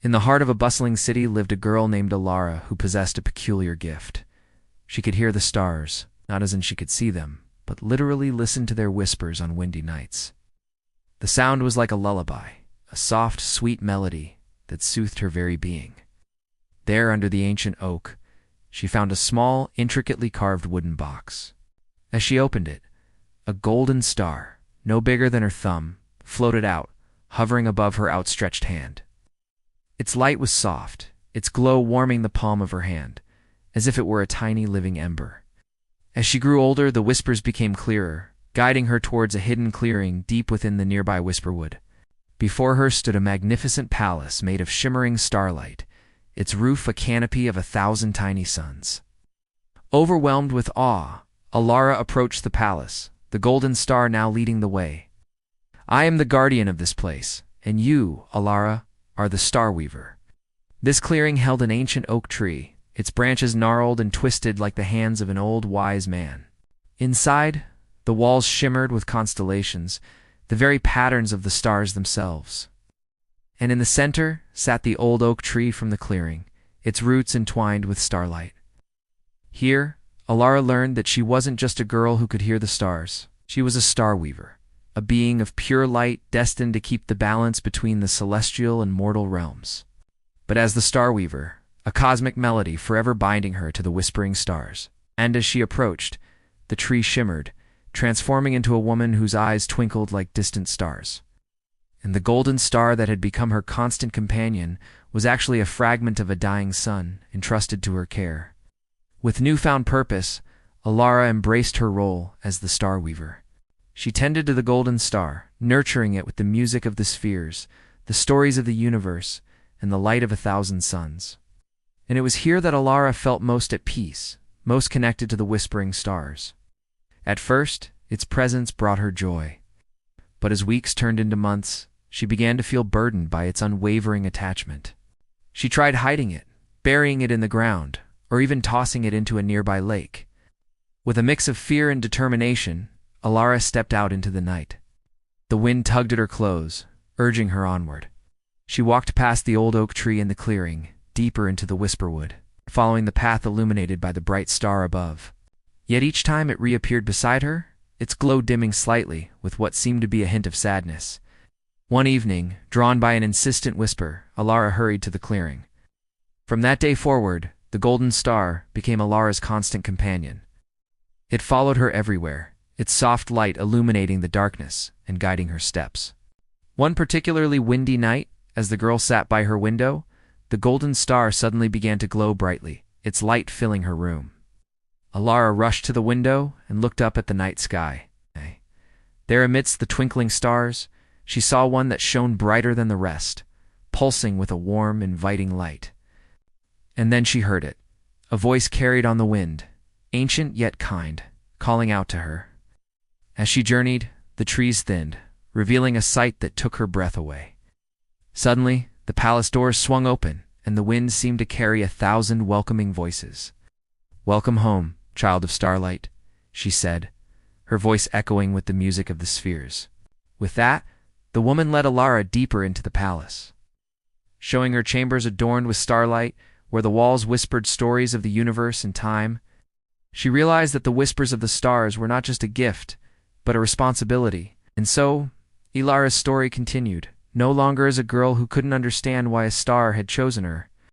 In the heart of a bustling city lived a girl named Alara who possessed a peculiar gift. She could hear the stars, not as in she could see them, but literally listen to their whispers on windy nights. The sound was like a lullaby, a soft, sweet melody that soothed her very being. There, under the ancient oak, she found a small, intricately carved wooden box. As she opened it, a golden star, no bigger than her thumb, floated out, hovering above her outstretched hand. Its light was soft, its glow warming the palm of her hand, as if it were a tiny living ember. As she grew older, the whispers became clearer, guiding her towards a hidden clearing deep within the nearby whisperwood. Before her stood a magnificent palace made of shimmering starlight, its roof a canopy of 1,000 tiny suns. Overwhelmed with awe, Alara approached the palace, the golden star now leading the way. "I am the guardian of this place, and you, Alara, are the Star Weaver." This clearing held an ancient oak tree, its branches gnarled and twisted like the hands of an old wise man. Inside, the walls shimmered with constellations, the very patterns of the stars themselves. And in the center sat the old oak tree from the clearing, its roots entwined with starlight. Here, Alara learned that she wasn't just a girl who could hear the stars. She was a star weaver, a being of pure light destined to keep the balance between the celestial and mortal realms. But as the star weaver, a cosmic melody forever binding her to the whispering stars. And as she approached, the tree shimmered, transforming into a woman whose eyes twinkled like distant stars. And the golden star that had become her constant companion was actually a fragment of a dying sun entrusted to her care. With newfound purpose, Alara embraced her role as the Star Weaver. She tended to the golden star, nurturing it with the music of the spheres, the stories of the universe, and the light of 1,000 suns. And it was here that Alara felt most at peace, most connected to the whispering stars. At first, its presence brought her joy. But as weeks turned into months, she began to feel burdened by its unwavering attachment. She tried hiding it, burying it in the ground, or even tossing it into a nearby lake. With a mix of fear and determination, Alara stepped out into the night. The wind tugged at her clothes, urging her onward. She walked past the old oak tree in the clearing, deeper into the whisperwood, following the path illuminated by the bright star above. Yet each time it reappeared beside her, its glow dimming slightly with what seemed to be a hint of sadness. One evening, drawn by an insistent whisper, Alara hurried to the clearing. From that day forward, the golden star became Alara's constant companion. It followed her everywhere, its soft light illuminating the darkness and guiding her steps. One particularly windy night, as the girl sat by her window, the golden star suddenly began to glow brightly, its light filling her room. Alara rushed to the window and looked up at the night sky. There amidst the twinkling stars, she saw one that shone brighter than the rest, pulsing with a warm, inviting light. And then she heard it, a voice carried on the wind, ancient yet kind, calling out to her. As she journeyed, the trees thinned, revealing a sight that took her breath away. Suddenly, the palace doors swung open, and the wind seemed to carry 1,000 welcoming voices. "Welcome home, child of starlight," she said, her voice echoing with the music of the spheres. With that, the woman led Alara deeper into the palace. Showing her chambers adorned with starlight, where the walls whispered stories of the universe and time, she realized that the whispers of the stars were not just a gift, but a responsibility. And so, Alara's story continued, no longer as a girl who couldn't understand why a star had chosen her,